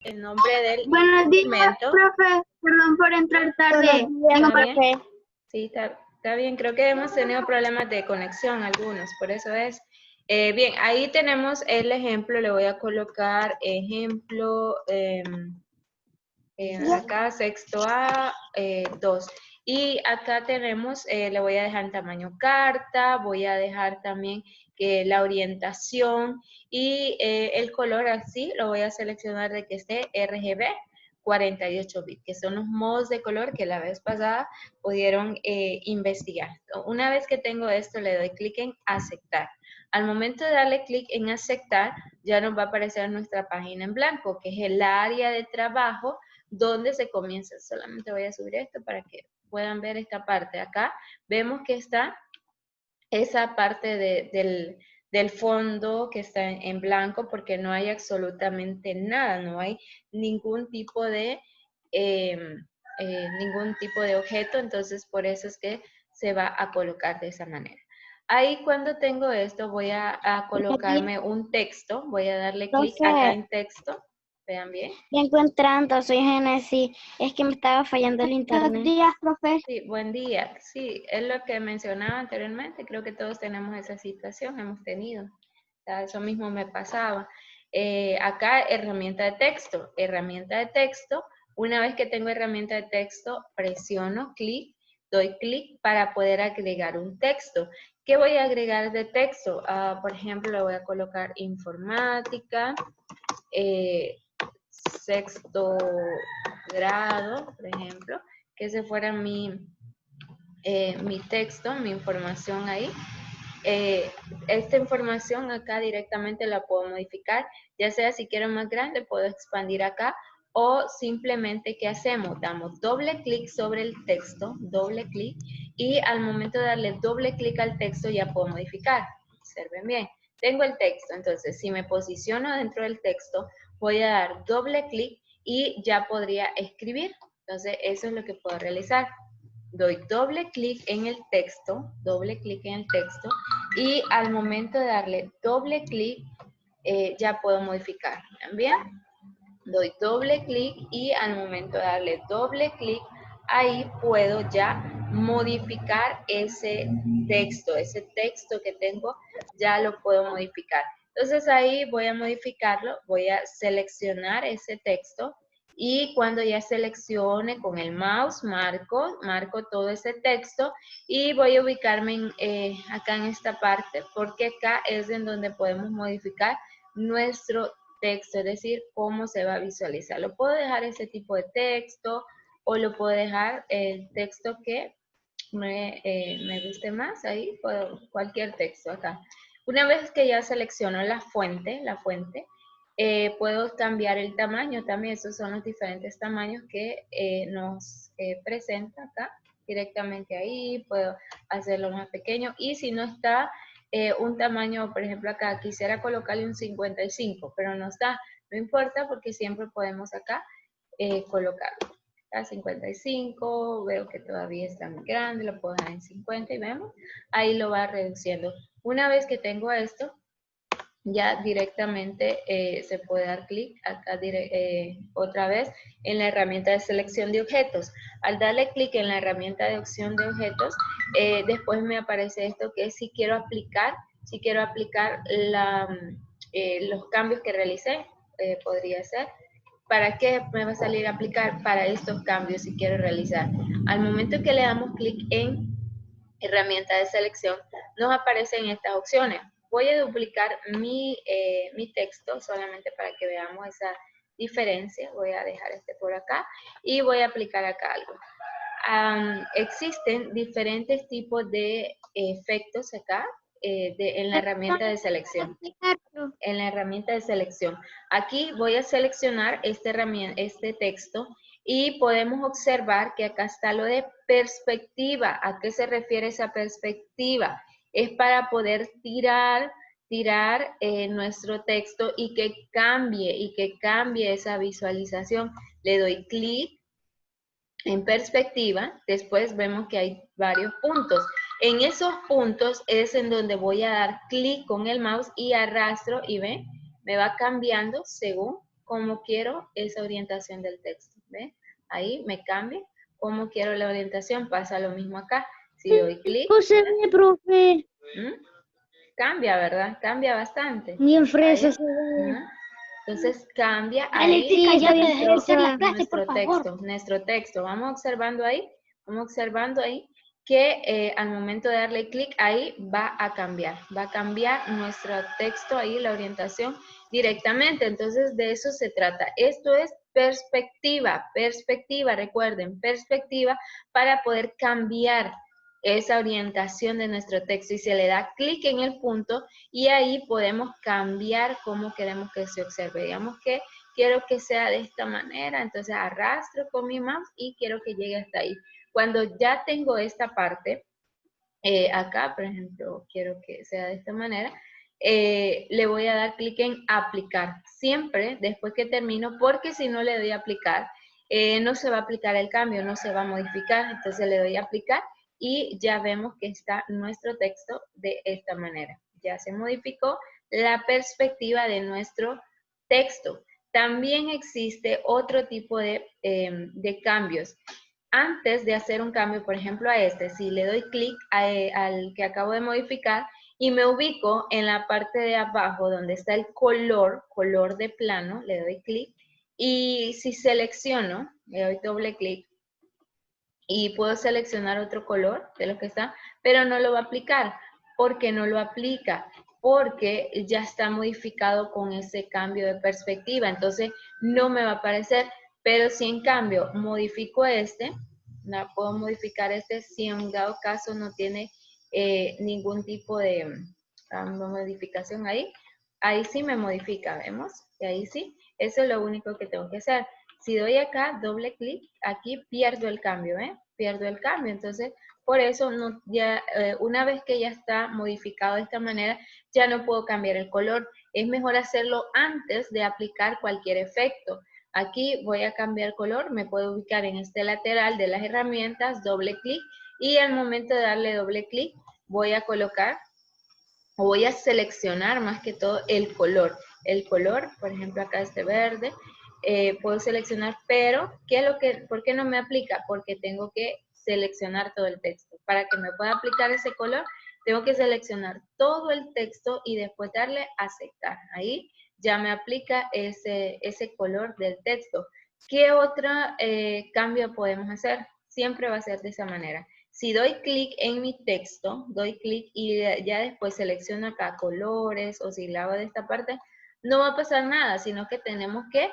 el nombre del Buenos días, instrumento. profe. Perdón por entrar tarde. ¿Está bien? Sí, está bien. Creo que hemos tenido problemas de conexión algunos, por eso es. Bien, ahí tenemos el ejemplo. Le voy a colocar ejemplo acá, sexto A, 2. Y acá tenemos, le voy a dejar en tamaño carta, voy a dejar también la orientación y el color así lo voy a seleccionar de que esté RGB 48 bits, que son los modos de color que la vez pasada pudieron investigar. Una vez que tengo esto, le doy clic en aceptar. Al momento de darle clic en aceptar, ya nos va a aparecer nuestra página en blanco, que es el área de trabajo donde se comienza. Solamente voy a subir esto para que puedan ver esta parte. Acá vemos que está esa parte del fondo que está en blanco porque no hay absolutamente nada, no hay ningún tipo de objeto, entonces por eso es que se va a colocar de esa manera. Ahí cuando tengo esto voy a colocarme un texto, voy a darle clic acá en texto, vean bien. Vengo entrando, soy Genesis. Es que me estaba fallando el internet. Buenos días, profe. Sí, buen día. Sí, es lo que mencionaba anteriormente. Creo que todos tenemos esa situación, hemos tenido. O sea, eso mismo me pasaba. Acá, herramienta de texto. Herramienta de texto. Una vez que tengo herramienta de texto, presiono clic, doy clic para poder agregar un texto. ¿Qué voy a agregar de texto? Por ejemplo, le voy a colocar informática, sexto grado, por ejemplo, que ese fuera mi texto, mi información ahí. Esta información acá directamente la puedo modificar, ya sea si quiero más grande, puedo expandir acá, o simplemente, ¿qué hacemos? Damos doble clic sobre el texto, doble clic, y al momento de darle doble clic al texto ya puedo modificar. Observen bien. Tengo el texto, entonces si me posiciono dentro del texto, voy a dar doble clic y ya podría escribir. Entonces eso es lo que puedo realizar. Doy doble clic en el texto, y al momento de darle doble clic ya puedo modificar. También doy doble clic y al momento de darle doble clic ahí puedo ya modificar ese texto que tengo ya lo puedo modificar. Entonces ahí voy a modificarlo, voy a seleccionar ese texto y cuando ya seleccione con el mouse, marco todo ese texto y voy a ubicarme acá en esta parte porque acá es en donde podemos modificar nuestro texto, es decir, cómo se va a visualizar. Lo puedo dejar ese tipo de texto o lo puedo dejar el texto que me guste más, ahí puedo, cualquier texto acá. Una vez que ya selecciono la fuente, puedo cambiar el tamaño también. Esos son los diferentes tamaños que nos presenta acá directamente ahí. Puedo hacerlo más pequeño y si no está un tamaño, por ejemplo acá quisiera colocarle un 55, pero no está, no importa porque siempre podemos acá colocarlo. A 55, veo que todavía está muy grande, lo puedo dejar en 50 y vemos, ahí lo va reduciendo. Una vez que tengo esto, ya directamente se puede dar clic acá otra vez en la herramienta de selección de objetos. Al darle clic en la herramienta de opción de objetos, después me aparece esto que es si quiero aplicar los cambios que realicé, podría ser. ¿Para qué me va a salir a aplicar? Para estos cambios si quiero realizar. Al momento que le damos clic en herramienta de selección, nos aparecen estas opciones. Voy a duplicar mi texto solamente para que veamos esa diferencia. Voy a dejar este por acá y voy a aplicar acá algo. Existen diferentes tipos de efectos acá en la herramienta de selección. En la herramienta de selección. Aquí voy a seleccionar este texto y podemos observar que acá está lo de perspectiva. ¿A qué se refiere esa perspectiva? Es para poder tirar nuestro texto y que cambie esa visualización. Le doy clic en perspectiva, después vemos que hay varios puntos. En esos puntos es en donde voy a dar clic con el mouse y arrastro y ven, me va cambiando según cómo quiero esa orientación del texto. ¿Ve? Ahí me cambia cómo quiero la orientación. Pasa lo mismo acá. Si doy clic, Se ve, profe. cambia, ¿verdad? Cambia bastante. Bien fresa Ahí. se ve. Entonces cambia ahí Eléctrica, ya te dejé de hacer las clases, nuestro por favor. texto, nuestro texto. Vamos observando ahí que al momento de darle clic ahí va a cambiar nuestro texto ahí, la orientación directamente. Entonces de eso se trata. Esto es perspectiva, recuerden, perspectiva para poder cambiar esa orientación de nuestro texto y se le da clic en el punto y ahí podemos cambiar cómo queremos que se observe. Digamos que quiero que sea de esta manera, entonces arrastro con mi mouse y quiero que llegue hasta ahí. Cuando ya tengo esta parte, acá, por ejemplo, quiero que sea de esta manera, le voy a dar clic en aplicar, siempre después que termino, porque si no le doy a aplicar, no se va a aplicar el cambio, no se va a modificar, entonces le doy a aplicar y ya vemos que está nuestro texto de esta manera. Ya se modificó la perspectiva de nuestro texto. También existe otro tipo de cambios. Antes de hacer un cambio, por ejemplo a este, si le doy clic al que acabo de modificar y me ubico en la parte de abajo donde está el color de plano, le doy clic y si selecciono, le doy doble clic y puedo seleccionar otro color de los que están, pero no lo va a aplicar. ¿Por qué no lo aplica? Porque ya está modificado con ese cambio de perspectiva, entonces no me va a aparecer. Pero si en cambio modifico este, no puedo modificar este si en dado caso no tiene ningún tipo de modificación ahí sí me modifica, ¿vemos? Y ahí sí, eso es lo único que tengo que hacer. Si doy acá, doble clic, aquí pierdo el cambio, ¿eh? Pierdo el cambio, entonces por eso no, ya, una vez que ya está modificado de esta manera, ya no puedo cambiar el color. Es mejor hacerlo antes de aplicar cualquier efecto. Aquí voy a cambiar color, me puedo ubicar en este lateral de las herramientas, doble clic, y al momento de darle doble clic, voy a colocar, o voy a seleccionar más que todo el color. El color, por ejemplo, acá este verde, puedo seleccionar, pero ¿por qué no me aplica? Porque tengo que seleccionar todo el texto. Para que me pueda aplicar ese color, tengo que seleccionar todo el texto y después darle a aceptar. Ahí ya me aplica ese color del texto. ¿Qué otro cambio podemos hacer? Siempre va a ser de esa manera. Si doy clic en mi texto, doy clic y ya después selecciono acá colores o si lo hago de esta parte, no va a pasar nada, sino que tenemos que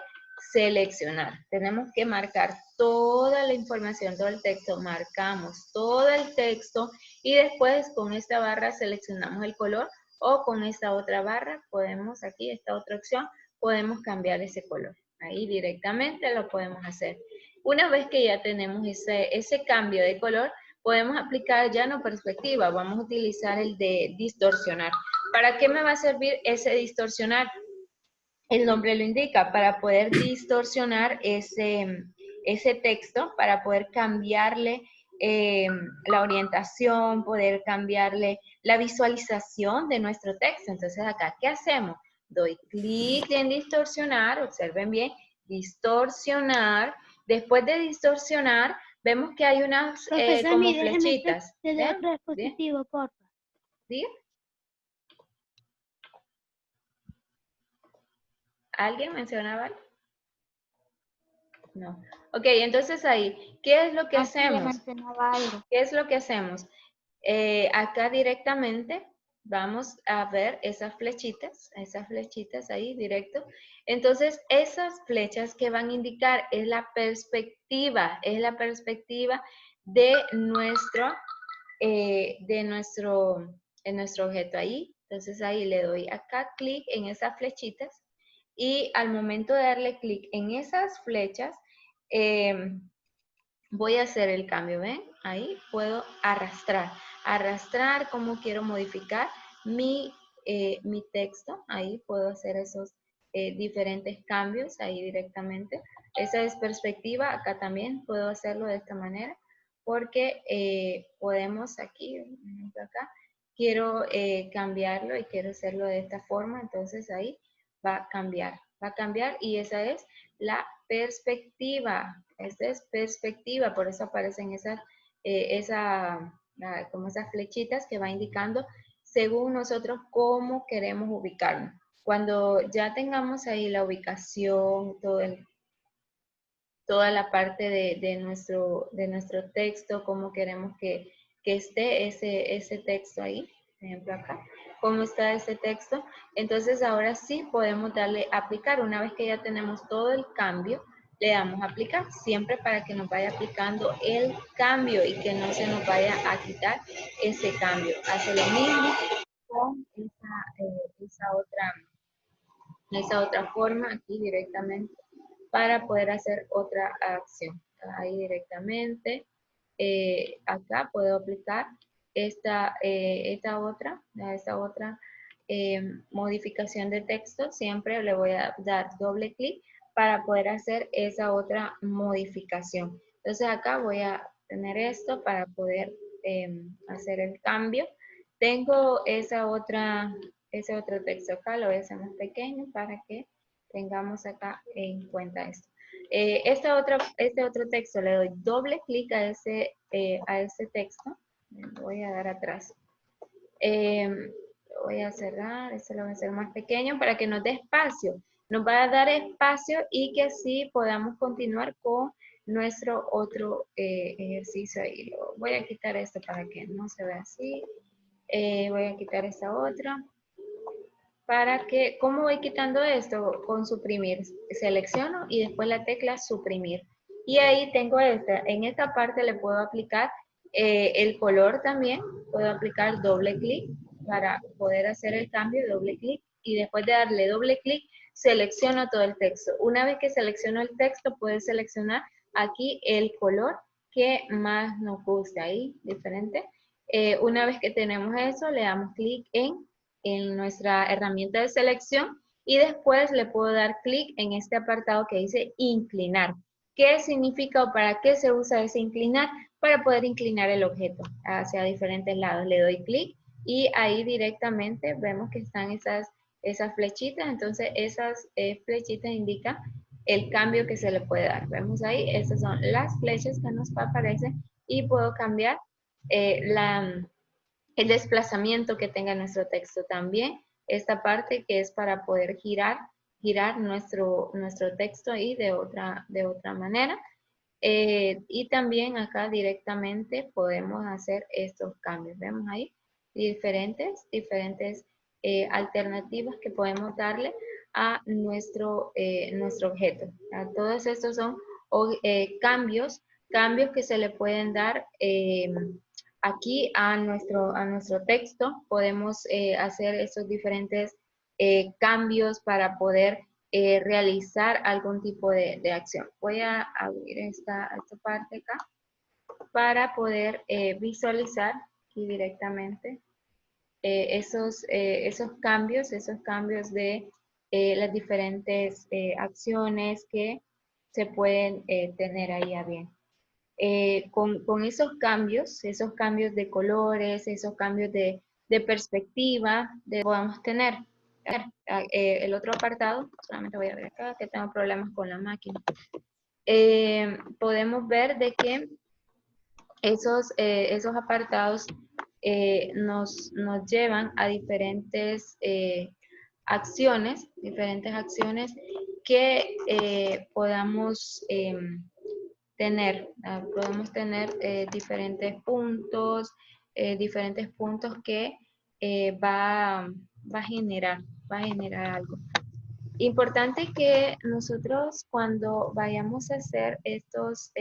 seleccionar. Tenemos que marcar toda la información, todo el texto, marcamos todo el texto y después con esta barra seleccionamos el color o con esta otra barra podemos aquí, esta otra opción, podemos cambiar ese color. Ahí directamente lo podemos hacer. Una vez que ya tenemos ese cambio de color, podemos aplicar ya no perspectiva, vamos a utilizar el de distorsionar. ¿Para qué me va a servir ese distorsionar? El nombre lo indica, para poder distorsionar ese texto, para poder cambiarle la orientación, poder cambiarle la visualización de nuestro texto. Entonces acá, ¿qué hacemos? Doy clic en distorsionar, observen bien, distorsionar. Después de distorsionar, vemos que hay unas como flechitas. Desde otro dispositivo, por favor. ¿Sí? ¿Alguien mencionaba algo? No. Ok, entonces ahí, ¿qué es lo que hacemos? ¿Qué es lo que hacemos? Acá directamente vamos a ver esas flechitas ahí directo. Entonces, esas flechas que van a indicar es la perspectiva de nuestro objeto ahí. Entonces ahí le doy acá clic en esas flechitas y al momento de darle clic en esas flechas, voy a hacer el cambio, ¿ven? Ahí puedo arrastrar como quiero modificar mi texto. Ahí puedo hacer esos diferentes cambios ahí directamente. Esa es perspectiva, acá también puedo hacerlo de esta manera, porque podemos aquí, por ejemplo acá, quiero cambiarlo y quiero hacerlo de esta forma, entonces ahí va a cambiar Va a cambiar y esa es la perspectiva. Esta es perspectiva, por eso aparecen como esas flechitas que va indicando según nosotros cómo queremos ubicarnos. Cuando ya tengamos ahí la ubicación, toda la parte de nuestro texto, cómo queremos que esté ese texto ahí, por ejemplo acá, cómo está ese texto. Entonces ahora sí podemos darle a aplicar. Una vez que ya tenemos todo el cambio, le damos a aplicar, siempre para que nos vaya aplicando el cambio y que no se nos vaya a quitar ese cambio. Hace lo mismo con esa otra forma aquí directamente para poder hacer otra acción. Ahí directamente, acá puedo aplicar esta otra modificación de texto. Siempre le voy a dar doble clic para poder hacer esa otra modificación. Entonces acá voy a tener esto para poder hacer el cambio. Tengo ese otro texto acá, lo voy a hacer más pequeño para que tengamos acá en cuenta esto. Este otro texto le doy doble clic a ese texto. Lo voy a dar atrás. Lo voy a cerrar, este lo voy a hacer más pequeño para que nos dé espacio. Nos va a dar espacio y que así podamos continuar con nuestro otro ejercicio ahí. Voy a quitar esto para que no se vea así. Voy a quitar esta otra. Para que, ¿cómo voy quitando esto? Con suprimir. Selecciono y después la tecla suprimir. Y ahí tengo en esta parte le puedo aplicar el color también. Puedo aplicar doble clic para poder hacer el cambio, doble clic. Y después de darle doble clic, selecciono todo el texto. Una vez que selecciono el texto, puedo seleccionar aquí el color que más nos guste ahí, diferente. Una vez que tenemos eso, le damos clic en nuestra herramienta de selección y después le puedo dar clic en este apartado que dice inclinar. ¿Qué significa o para qué se usa ese inclinar? Para poder inclinar el objeto hacia diferentes lados. Le doy clic y ahí directamente vemos que están esas flechitas. Entonces esas flechitas indican el cambio que se le puede dar. Vemos ahí, esas son las flechas que nos aparecen y puedo cambiar el desplazamiento que tenga nuestro texto también. Esta parte que es para poder girar nuestro texto ahí de otra manera. Y también acá directamente podemos hacer estos cambios. Vemos ahí diferentes alternativas que podemos darle a nuestro objeto. Todos estos son cambios que se le pueden dar aquí a nuestro texto. Podemos hacer estos diferentes cambios para poder realizar algún tipo de acción. Voy a abrir esta parte acá para poder visualizar aquí directamente esos cambios de las diferentes acciones que se pueden tener ahí a bien. Con esos cambios de colores, esos cambios de perspectiva, podemos tener. El otro apartado, solamente voy a ver acá que tengo problemas con la máquina. Podemos ver de que esos apartados nos llevan a diferentes acciones que podamos tener. Podemos tener diferentes puntos que va a generar algo. Importante que nosotros cuando vayamos a hacer estos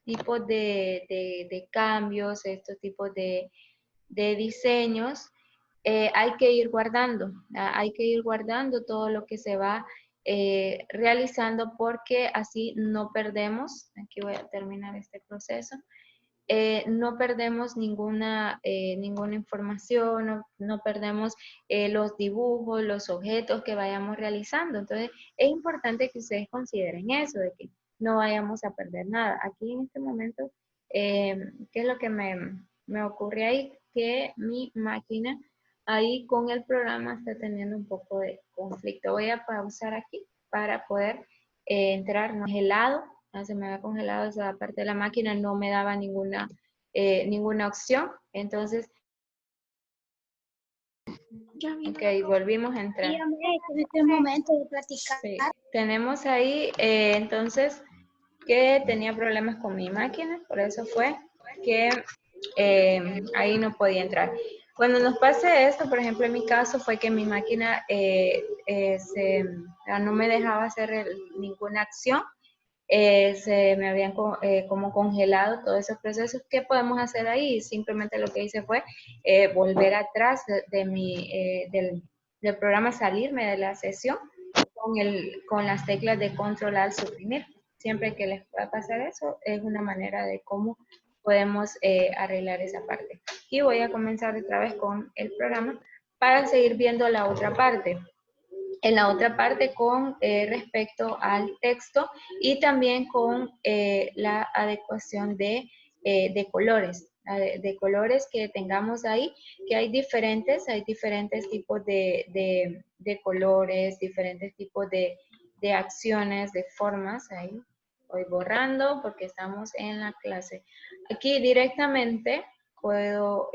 tipos de cambios, estos tipos de diseños, hay que ir guardando, todo lo que se va realizando porque así no perdemos. Aquí voy a terminar este proceso. No perdemos ninguna información, no perdemos los dibujos, los objetos que vayamos realizando. Entonces, es importante que ustedes consideren eso, de que no vayamos a perder nada. Aquí en este momento, ¿qué es lo que me ocurre ahí? Que mi máquina ahí con el programa está teniendo un poco de conflicto. Voy a pausar aquí para poder entrar. No es helado, ya se me había congelado esa parte de la máquina, no me daba ninguna opción. Entonces, ok, volvimos a entrar. En este momento de platicar. Sí, tenemos ahí, entonces, que tenía problemas con mi máquina, por eso fue que ahí no podía entrar. Cuando nos pase esto, por ejemplo, en mi caso fue que mi máquina no me dejaba hacer ninguna acción, se me habían como congelado todos esos procesos. ¿Qué podemos hacer ahí? Simplemente lo que hice fue volver atrás del programa, salirme de la sesión con las teclas de control al suprimir. Siempre que les pueda pasar eso, es una manera de cómo podemos arreglar esa parte. Y voy a comenzar otra vez con el programa para seguir viendo la otra parte. En la otra parte con respecto al texto y también con la adecuación de colores, de colores que tengamos ahí, que hay diferentes tipos de colores, diferentes tipos de acciones, de formas. Ahí voy borrando porque estamos en la clase. Aquí directamente puedo,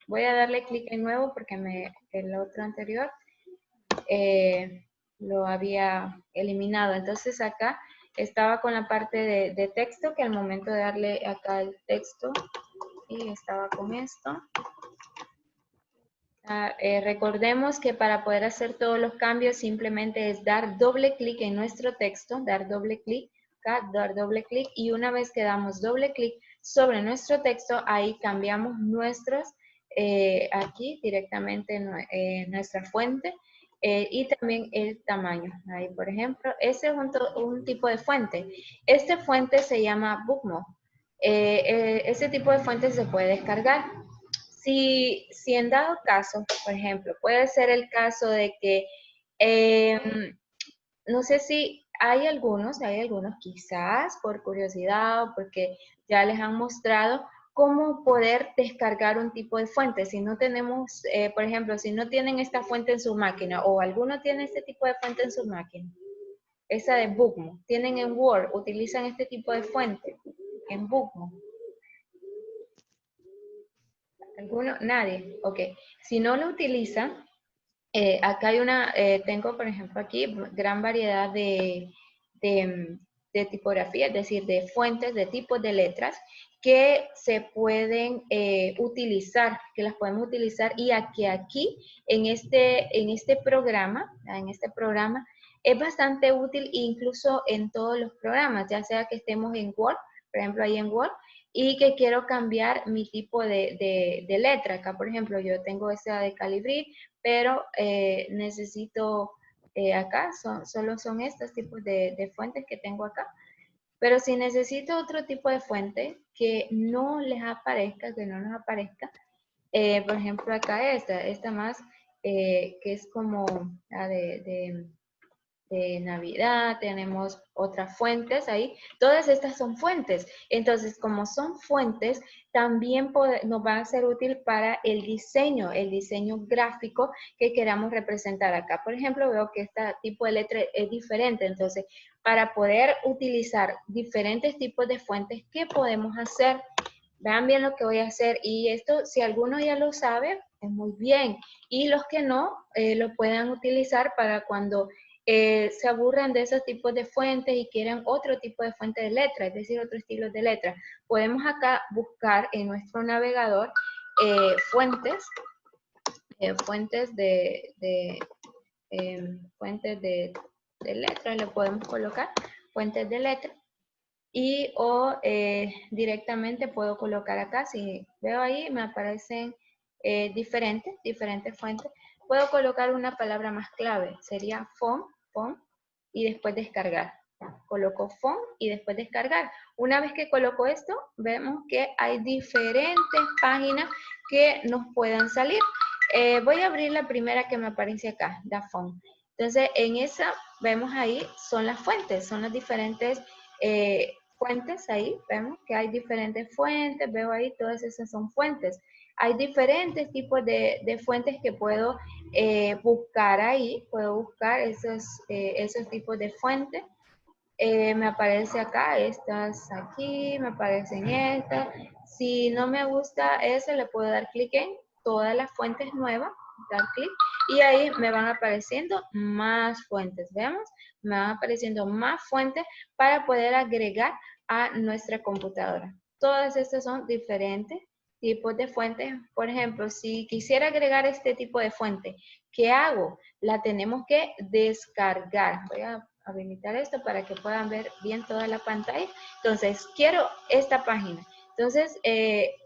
voy a darle clic en nuevo porque el otro anterior lo había eliminado. Entonces acá estaba con la parte de texto, que al momento de darle acá el texto, y estaba con esto. Recordemos que para poder hacer todos los cambios simplemente es dar doble clic en nuestro texto, dar doble clic acá, dar doble clic, y una vez que damos doble clic sobre nuestro texto, ahí cambiamos aquí directamente nuestra fuente y también el tamaño. Ahí, por ejemplo, ese es un tipo de fuente. Este fuente se llama Bookmap. Ese tipo de fuente se puede descargar. Si en dado caso, por ejemplo, puede ser el caso de que, no sé si hay algunos quizás por curiosidad o porque ya les han mostrado cómo poder descargar un tipo de fuente. Si no tenemos, por ejemplo, si no tienen esta fuente en su máquina o alguno tiene este tipo de fuente en su máquina, esa de Bookmap, tienen en Word, utilizan este tipo de fuente en Bookmap. ¿Alguno? Nadie. Ok. Si no lo utilizan, acá hay tengo por ejemplo aquí gran variedad de tipografía, es decir, de fuentes, de tipos de letras que se pueden utilizar, que las podemos utilizar y aquí en este programa es bastante útil incluso en todos los programas, ya sea que estemos en Word, por ejemplo ahí en Word, y que quiero cambiar mi tipo de letra. Acá, por ejemplo, yo tengo esa de Calibri, pero necesito, acá solo son estos tipos de fuentes que tengo acá. Pero si necesito otro tipo de fuente que no les aparezca, que no nos aparezca, por ejemplo, acá esta más, que es como la de Navidad, tenemos otras fuentes ahí. Todas estas son fuentes. Entonces, como son fuentes, también nos va a ser útil para el diseño gráfico que queramos representar acá. Por ejemplo, veo que este tipo de letra es diferente. Entonces, para poder utilizar diferentes tipos de fuentes, ¿qué podemos hacer? Vean bien lo que voy a hacer. Y esto, si alguno ya lo sabe, es muy bien. Y los que no, lo puedan utilizar para cuando se aburran de esos tipos de fuentes y quieren otro tipo de fuente de letra, es decir, otro estilo de letra. Podemos acá buscar en nuestro navegador fuentes de letras, le podemos colocar fuentes de letra y directamente puedo colocar acá, si veo ahí me aparecen diferentes fuentes. Puedo colocar una palabra más clave, sería font, y después descargar. Coloco font y después descargar. Una vez que coloco esto, vemos que hay diferentes páginas que nos puedan salir. Voy a abrir la primera que me aparece acá, la font. Entonces, en esa, vemos ahí, son las fuentes, son las diferentes fuentes ahí, vemos que hay diferentes fuentes, veo ahí, todas esas son fuentes. Hay diferentes tipos de fuentes que puedo buscar ahí. Puedo buscar esos tipos de fuentes. Me aparece acá, estas aquí, me aparecen estas. Si no me gusta ese, le puedo dar clic en todas las fuentes nuevas, dar clic, y ahí me van apareciendo más fuentes, veamos, me van apareciendo más fuentes para poder agregar a nuestra computadora. Todas estas son diferentes tipos de fuentes. Por ejemplo, si quisiera agregar este tipo de fuente, ¿qué hago? La tenemos que descargar. Voy a habilitar esto para que puedan ver bien toda la pantalla. Entonces, quiero esta página. Entonces,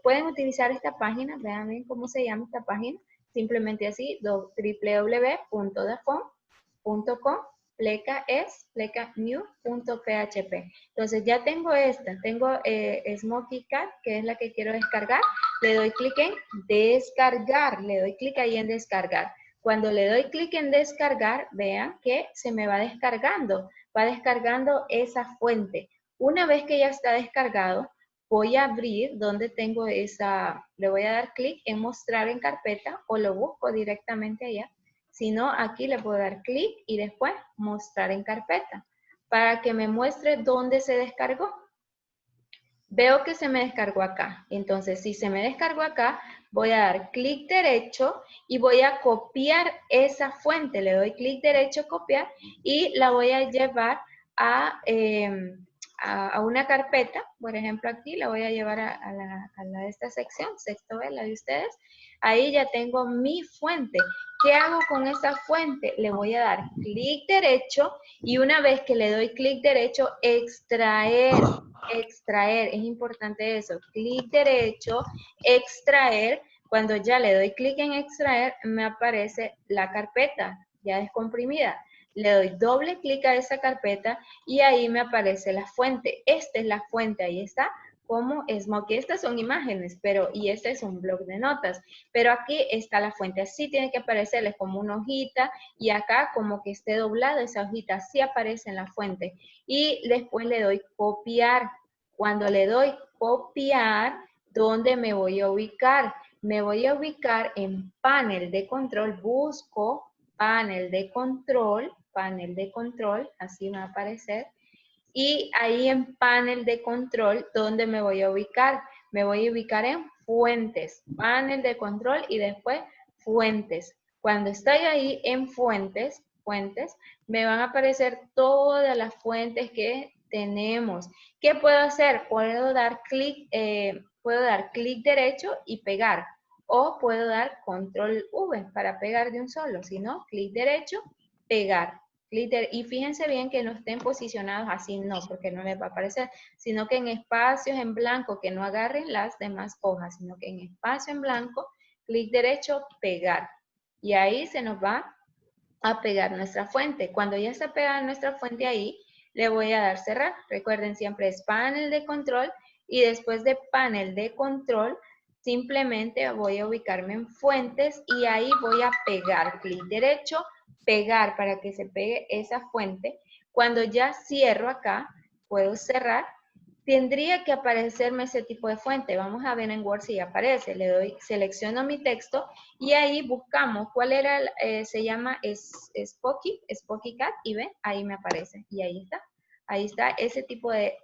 pueden utilizar esta página. Vean bien cómo se llama esta página. Simplemente así, www.dafont.com pleca.new.php. Entonces ya tengo esta, tengo Smoky Cat, que es la que quiero descargar. Le doy clic en descargar, le doy clic ahí en descargar. Cuando le doy clic en descargar, vean que se me va descargando esa fuente. Una vez que ya está descargado, voy a abrir donde tengo esa, le voy a dar clic en mostrar en carpeta o lo busco directamente allá. Si no, aquí le puedo dar clic y después mostrar en carpeta para que me muestre dónde se descargó. Veo que se me descargó acá. Entonces, si se me descargó acá, voy a dar clic derecho y voy a copiar esa fuente. Le doy clic derecho, copiar, y la voy a llevar a una carpeta. Por ejemplo, aquí la voy a llevar a la de esta sección, sexto B, la de ustedes. Ahí ya tengo mi fuente. ¿Qué hago con esa fuente? Le voy a dar clic derecho y una vez que le doy clic derecho, extraer, es importante eso, clic derecho, extraer. Cuando ya le doy clic en extraer, me aparece la carpeta ya descomprimida. Le doy doble clic a esa carpeta y ahí me aparece la fuente. Esta es la fuente, ahí está, como Smoky. Estas son imágenes, y este es un blog de notas. Pero aquí está la fuente. Así tiene que aparecerles como una hojita y acá como que esté doblada esa hojita. Así aparece en la fuente. Y después le doy copiar. Cuando le doy copiar, ¿dónde me voy a ubicar? Me voy a ubicar en panel de control. Busco panel de control, así me va a aparecer. Y ahí en panel de control, ¿dónde me voy a ubicar? Me voy a ubicar en fuentes, panel de control y después fuentes. Cuando estoy ahí en fuentes, me van a aparecer todas las fuentes que tenemos. ¿Qué puedo hacer? Puedo dar clic derecho y pegar. O puedo dar control V para pegar de un solo. Si no, clic derecho, pegar. Y fíjense bien que no estén posicionados así, no, porque no les va a aparecer, sino que en espacios en blanco, que no agarren las demás hojas, sino que en espacio en blanco, clic derecho, pegar. Y ahí se nos va a pegar nuestra fuente. Cuando ya está pegada nuestra fuente ahí, le voy a dar cerrar. Recuerden, siempre es panel de control y después de panel de control, simplemente voy a ubicarme en fuentes y ahí voy a pegar, clic derecho, pegar para que se pegue esa fuente. Cuando ya cierro acá, puedo cerrar. Tendría que aparecerme ese tipo de fuente. Vamos a ver en Word si aparece. Le doy, selecciono mi texto y ahí buscamos cuál era, se llama Smoky Cat y ve, ahí me aparece. Y ahí está. Ahí está ese tipo de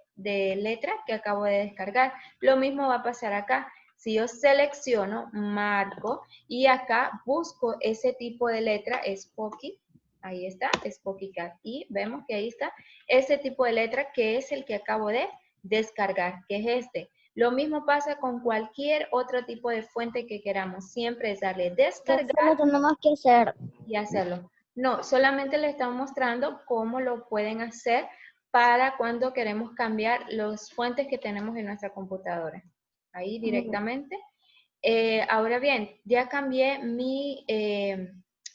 letra que acabo de descargar. Lo mismo va a pasar acá. Si yo selecciono, marco y acá busco ese tipo de letra, Smoky, ahí está, Smoky Cat. Y vemos que ahí está ese tipo de letra que es el que acabo de descargar, que es este. Lo mismo pasa con cualquier otro tipo de fuente que queramos. Siempre es darle descargar. Solo tenemos que hacer. Y hacerlo. No, solamente les estamos mostrando cómo lo pueden hacer para cuando queremos cambiar las fuentes que tenemos en nuestra computadora. Ahí directamente. Ahora bien, ya cambié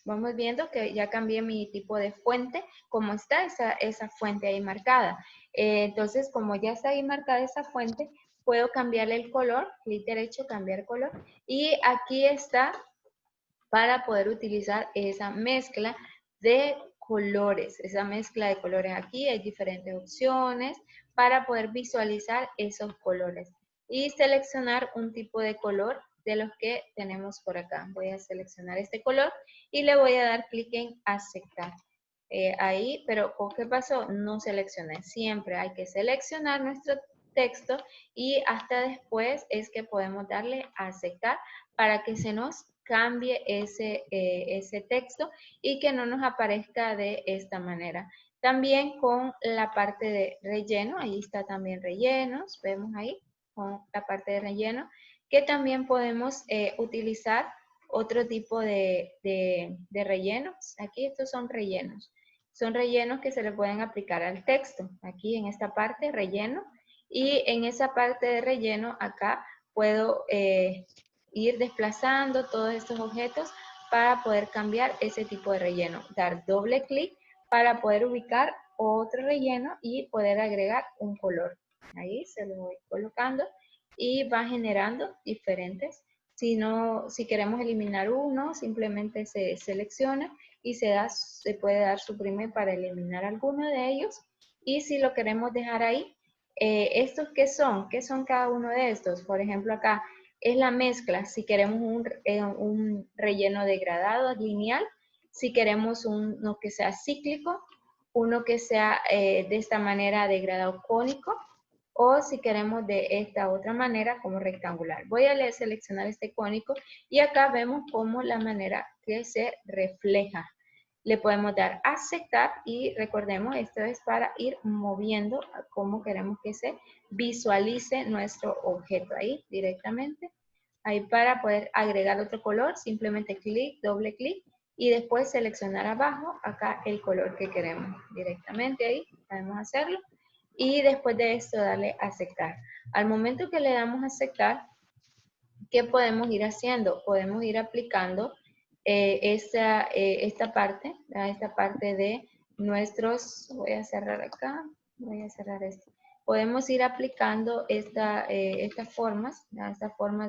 vamos viendo que ya cambié mi tipo de fuente, como está esa fuente ahí marcada. Entonces, como ya está ahí marcada esa fuente, puedo cambiarle el color, clic derecho, cambiar color, y aquí está para poder utilizar esa mezcla de colores. Esa mezcla de colores aquí, hay diferentes opciones para poder visualizar esos colores. Y seleccionar un tipo de color de los que tenemos por acá. Voy a seleccionar este color y le voy a dar clic en aceptar. Ahí, pero ¿qué pasó? No seleccioné. Siempre hay que seleccionar nuestro texto y hasta después es que podemos darle a aceptar para que se nos cambie ese texto y que no nos aparezca de esta manera. También con la parte de relleno, ahí está también rellenos, vemos ahí con la parte de relleno, que también podemos utilizar otro tipo de rellenos. Aquí estos son rellenos. Son rellenos que se le pueden aplicar al texto. Aquí en esta parte, relleno. Y en esa parte de relleno, acá puedo ir desplazando todos estos objetos para poder cambiar ese tipo de relleno. Dar doble clic para poder ubicar otro relleno y poder agregar un color. Ahí se lo voy colocando y va generando diferentes. Si queremos eliminar uno, simplemente se selecciona y se puede dar suprimir para eliminar alguno de ellos. Y si lo queremos dejar ahí, ¿estos qué son? ¿Qué son cada uno de estos? Por ejemplo, acá es la mezcla. Si queremos un relleno degradado, lineal, si queremos uno que sea cíclico, uno que sea de esta manera degradado cónico, o si queremos de esta otra manera como rectangular. Voy a seleccionar este cónico y acá vemos cómo la manera que se refleja. Le podemos dar a aceptar y recordemos, esto es para ir moviendo cómo queremos que se visualice nuestro objeto ahí directamente. Ahí para poder agregar otro color, simplemente clic, doble clic y después seleccionar abajo acá el color que queremos directamente ahí, podemos hacerlo. Y después de esto darle a aceptar. Al momento que le damos a aceptar, ¿qué podemos ir haciendo? Podemos ir aplicando esta parte de nuestros, voy a cerrar acá, voy a cerrar esto. Podemos ir aplicando estas formas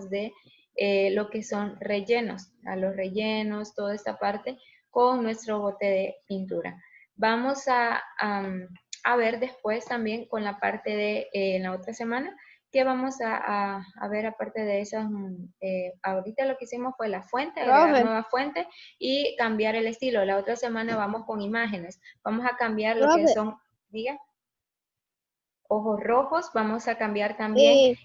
de lo que son rellenos, a los rellenos, toda esta parte con nuestro bote de pintura. Vamos a ver después también con la parte de en la otra semana que vamos a ver aparte de esas. Ahorita lo que hicimos fue la fuente, agregar nueva fuente y cambiar el estilo. La otra semana vamos con imágenes. Vamos a cambiar lo que son, diga, ojos rojos. Vamos a cambiar también,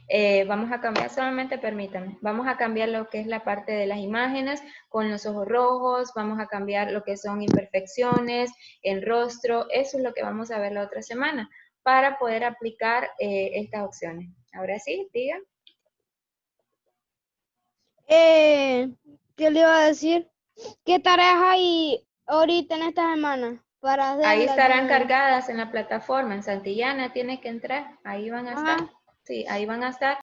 vamos a cambiar, solamente permítanme, vamos a cambiar lo que es la parte de las imágenes con los ojos rojos. Vamos a cambiar lo que son imperfecciones, el rostro. Eso es lo que vamos a ver la otra semana para poder aplicar estas opciones. Ahora sí, digan. ¿Qué le iba a decir? ¿Qué tareas hay ahorita en esta semana para hacer? Ahí estarán cargadas en la plataforma. En Santillana tiene que entrar. Ahí van a estar. Sí, ahí van a estar.